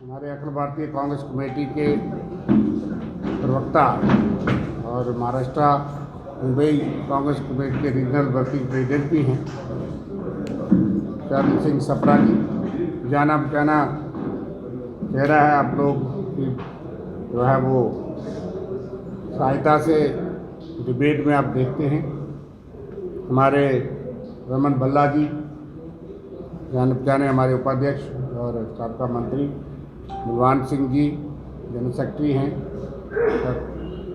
हमारे अखिल भारतीय कांग्रेस कमेटी के प्रवक्ता और महाराष्ट्र मुंबई कांग्रेस कमेटी के रीजनल वर्किंग प्रेसिडेंट भी हैं चरण सिंह सप्रा जी। जाना पहचाना चेहरा है आप लोग की जो है वो सहायता से डिबेट में आप देखते हैं। हमारे रमन भल्ला जी जाने पहचाने हमारे उपाध्यक्ष और साबका मंत्री बलवान सिंह जी जनरल सेक्रेटरी हैं,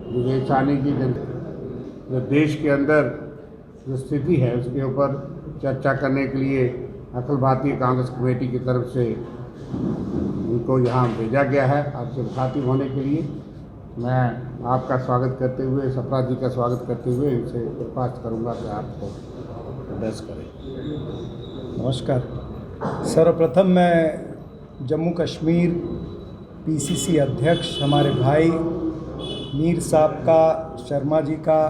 विजय सानी जी जो देश के अंदर जो स्थिति है उसके ऊपर चर्चा करने के लिए अखिल भारतीय कांग्रेस कमेटी की तरफ से उनको यहाँ भेजा गया है आपसे मुखातिब होने के लिए। मैं आपका स्वागत करते हुए सप्रा जी का स्वागत करते हुए इनसे दरख्वास्त करूँगा कि आपको एड्रेस करें। नमस्कार। सर्वप्रथम मैं जम्मू कश्मीर पीसीसी अध्यक्ष हमारे भाई मीर साहब का, शर्मा जी का,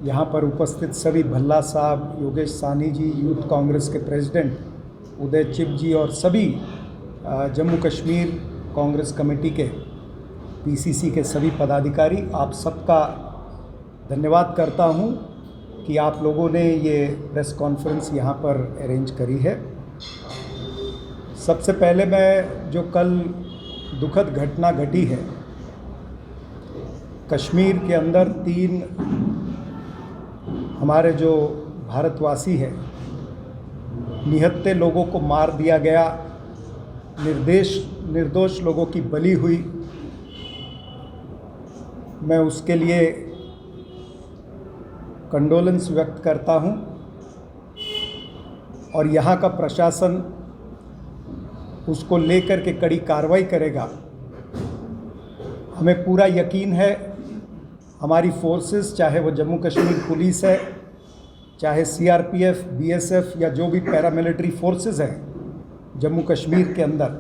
यहाँ पर उपस्थित सभी भल्ला साहब, योगेश सानी जी, यूथ कांग्रेस के प्रेसिडेंट उदय चिप जी और सभी जम्मू कश्मीर कांग्रेस कमेटी के पीसीसी के सभी पदाधिकारी, आप सबका धन्यवाद करता हूँ कि आप लोगों ने ये प्रेस कॉन्फ्रेंस यहाँ पर अरेंज करी है। सबसे पहले मैं जो कल दुखद घटना घटी है, कश्मीर के अंदर 3 हमारे जो भारतवासी हैं निहत्थे लोगों को मार दिया गया, निर्दोष लोगों की बलि हुई। मैं उसके लिए कंडोलेंस व्यक्त करता हूं और यहाँ का प्रशासन उसको लेकर के कड़ी कार्रवाई करेगा। हमें पूरा यकीन है हमारी फोर्सेस, चाहे वो जम्मू कश्मीर पुलिस है, चाहे सीआरपीएफ, बीएसएफ या जो भी पैरामिलिट्री फोर्सेस हैं जम्मू कश्मीर के अंदर,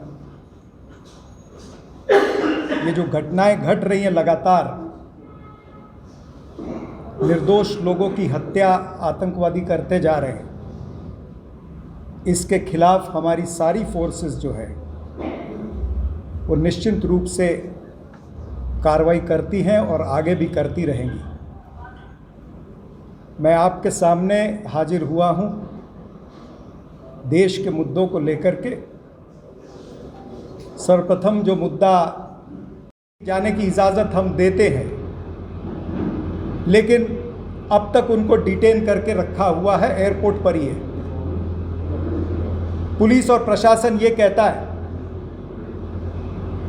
ये जो घटनाएं घट रही हैं लगातार, निर्दोष लोगों की हत्या आतंकवादी करते जा रहे हैं, इसके खिलाफ हमारी सारी फोर्सेस जो है वो निश्चित रूप से कार्रवाई करती हैं और आगे भी करती रहेंगी। मैं आपके सामने हाजिर हुआ हूं देश के मुद्दों को लेकर के। सर्वप्रथम जो मुद्दा, जाने की इजाज़त हम देते हैं लेकिन अब तक उनको डिटेन करके रखा हुआ है, एयरपोर्ट पर ही है। पुलिस और प्रशासन ये कहता है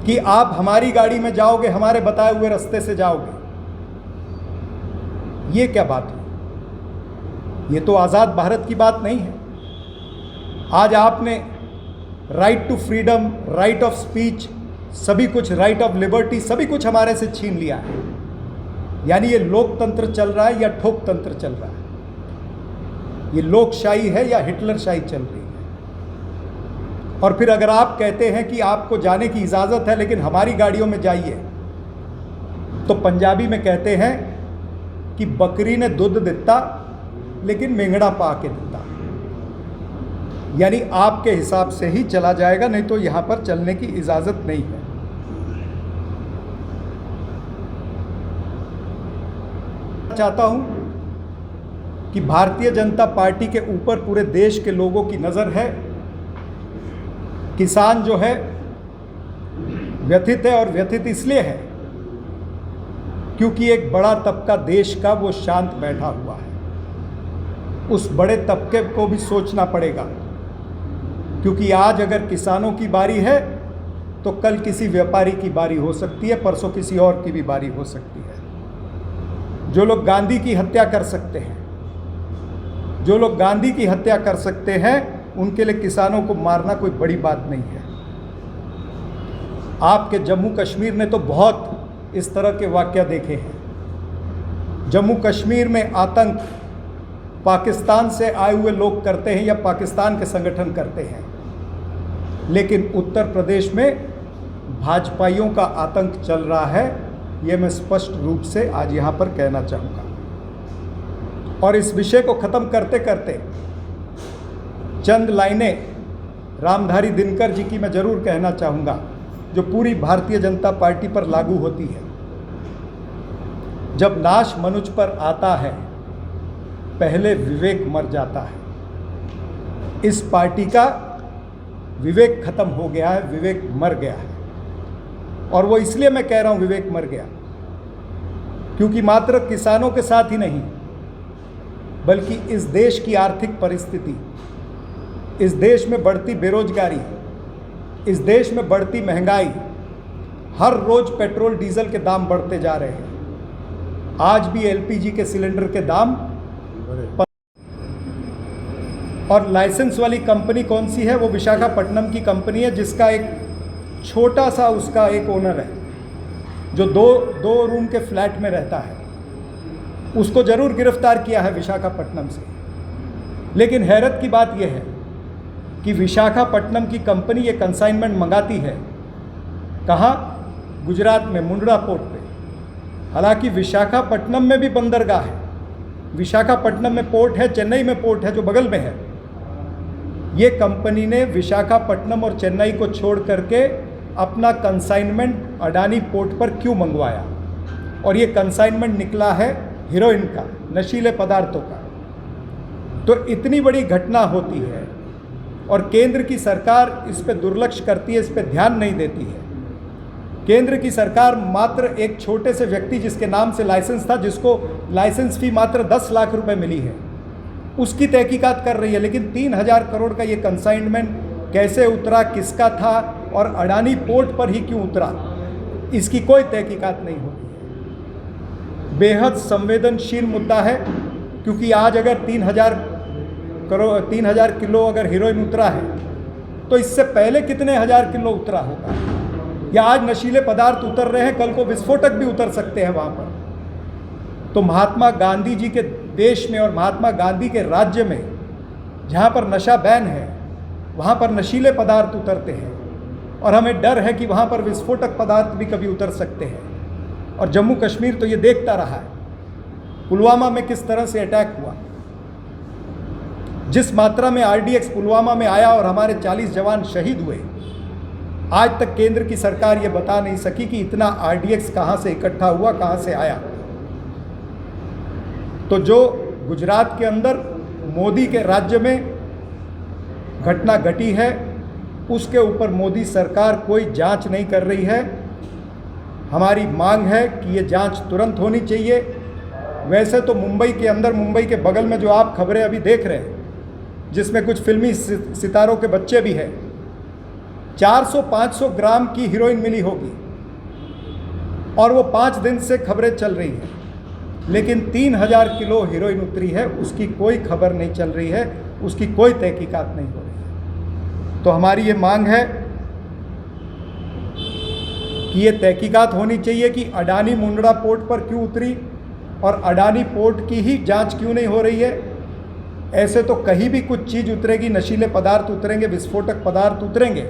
कि आप हमारी गाड़ी में जाओगे, हमारे बताए हुए रास्ते से जाओगे। ये क्या बात है? ये तो आज़ाद भारत की बात नहीं है। आज आपने right to freedom, right of speech, सभी कुछ, राइट ऑफ लिबर्टी, सभी कुछ हमारे से छीन लिया है। यानी ये लोकतंत्र चल रहा है या ठोकतंत्र चल रहा है? ये लोकशाही है या हिटलरशाही चल रही है? और फिर अगर आप कहते हैं कि आपको जाने की इजाज़त है लेकिन हमारी गाड़ियों में जाइए, तो पंजाबी में कहते हैं कि बकरी ने दूध दिता लेकिन मेंगड़ा पा के दिता। यानी आपके हिसाब से ही चला जाएगा, नहीं तो यहाँ पर चलने की इजाज़त नहीं है। चाहता हूँ कि भारतीय जनता पार्टी के ऊपर पूरे देश के लोगों की नज़र है। किसान जो है व्यथित है, और व्यथित इसलिए है क्योंकि एक बड़ा तबका देश का वो शांत बैठा हुआ है। उस बड़े तबके को भी सोचना पड़ेगा, क्योंकि आज अगर किसानों की बारी है तो कल किसी व्यापारी की बारी हो सकती है, परसों किसी और की भी बारी हो सकती है। जो लोग गांधी की हत्या कर सकते हैं, जो लोग गांधी की हत्या कर सकते हैं, उनके लिए किसानों को मारना कोई बड़ी बात नहीं है। आपके जम्मू कश्मीर ने तो बहुत इस तरह के वाक़या देखे हैं। जम्मू कश्मीर में आतंक पाकिस्तान से आए हुए लोग करते हैं या पाकिस्तान के संगठन करते हैं, लेकिन उत्तर प्रदेश में भाजपाइयों का आतंक चल रहा है। ये मैं स्पष्ट रूप से आज यहाँ पर कहना चाहूँगा। और इस विषय को ख़त्म करते करते चंद लाइनें रामधारी दिनकर जी की मैं ज़रूर कहना चाहूँगा। जो पूरी भारतीय जनता पार्टी पर लागू होती है। जब नाश मनुज पर आता है, पहले विवेक मर जाता है। इस पार्टी का विवेक खत्म हो गया है, विवेक मर गया है। और वो इसलिए मैं कह रहा हूं विवेक मर गया, क्योंकि मात्र किसानों के साथ ही नहीं, बल्कि इस देश की आर्थिक परिस्थिति, इस देश में बढ़ती बेरोजगारी, इस देश में बढ़ती महंगाई, हर रोज पेट्रोल डीजल के दाम बढ़ते जा रहे हैं। आज भी एलपीजी के सिलेंडर के दाम, और लाइसेंस वाली कंपनी कौन सी है? वो विशाखापट्टनम की कंपनी है, जिसका एक छोटा सा उसका एक ओनर है जो दो रूम के फ्लैट में रहता है। उसको जरूर गिरफ्तार किया है विशाखापट्टनम से, लेकिन हैरत की बात यह है कि विशाखापट्टनम की कंपनी ये कंसाइनमेंट मंगाती है कहाँ? गुजरात में, मुंद्रा पोर्ट पे। हालांकि विशाखापट्टनम में भी बंदरगाह है, विशाखापट्टनम में पोर्ट है, चेन्नई में पोर्ट है जो बगल में है। ये कंपनी ने विशाखापट्टनम और चेन्नई को छोड़ करके अपना कंसाइनमेंट अडानी पोर्ट पर क्यों मंगवाया? और ये कंसाइनमेंट निकला है हीरोइन का, नशीले पदार्थों का। तो इतनी बड़ी घटना होती है और केंद्र की सरकार इस पे दुर्लक्ष्य करती है, इस पे ध्यान नहीं देती है। केंद्र की सरकार मात्र एक छोटे से व्यक्ति जिसके नाम से लाइसेंस था, जिसको लाइसेंस फी मात्र 10 लाख रुपए मिली है, उसकी तहकीकात कर रही है। लेकिन 3000 करोड़ का ये कंसाइनमेंट कैसे उतरा, किसका था और अडानी पोर्ट पर ही क्यों उतरा, इसकी कोई तहकीकात नहीं होती है। बेहद संवेदनशील मुद्दा है, क्योंकि आज अगर 3000 किलो अगर हीरोइन उतरा है, तो इससे पहले कितने हजार किलो उतरा होगा? या आज नशीले पदार्थ उतर रहे हैं, कल को विस्फोटक भी उतर सकते हैं वहाँ पर। तो महात्मा गांधी जी के देश में और महात्मा गांधी के राज्य में, जहाँ पर नशा बैन है, वहाँ पर नशीले पदार्थ उतरते हैं, और हमें डर है कि वहाँ पर विस्फोटक पदार्थ भी कभी उतर सकते हैं। और जम्मू कश्मीर तो ये देखता रहा है, पुलवामा में किस तरह से अटैक हुआ, जिस मात्रा में आरडीएक्स पुलवामा में आया और हमारे 40 जवान शहीद हुए। आज तक केंद्र की सरकार ये बता नहीं सकी कि इतना आरडीएक्स कहाँ से इकट्ठा हुआ, कहाँ से आया। तो जो गुजरात के अंदर मोदी के राज्य में घटना घटी है, उसके ऊपर मोदी सरकार कोई जांच नहीं कर रही है। हमारी मांग है कि ये जांच तुरंत होनी चाहिए। वैसे तो मुंबई के अंदर, मुंबई के बगल में जो आप खबरें अभी देख रहे हैं, जिसमें कुछ फिल्मी सितारों के बच्चे भी हैं, 400-500 ग्राम की हीरोइन मिली होगी, और वो 5 दिन से खबरें चल रही हैं। लेकिन 3000 किलो हीरोइन उतरी है, उसकी कोई खबर नहीं चल रही है, उसकी कोई तहकीकात नहीं हो रही है। तो हमारी ये मांग है कि ये तहकीकात होनी चाहिए कि अडानी मुंद्रा पोर्ट पर क्यों उतरी, और अडानी पोर्ट की ही जांच क्यों नहीं हो रही है। ऐसे तो कहीं भी कुछ चीज़ उतरेगी, नशीले पदार्थ उतरेंगे, विस्फोटक पदार्थ उतरेंगे।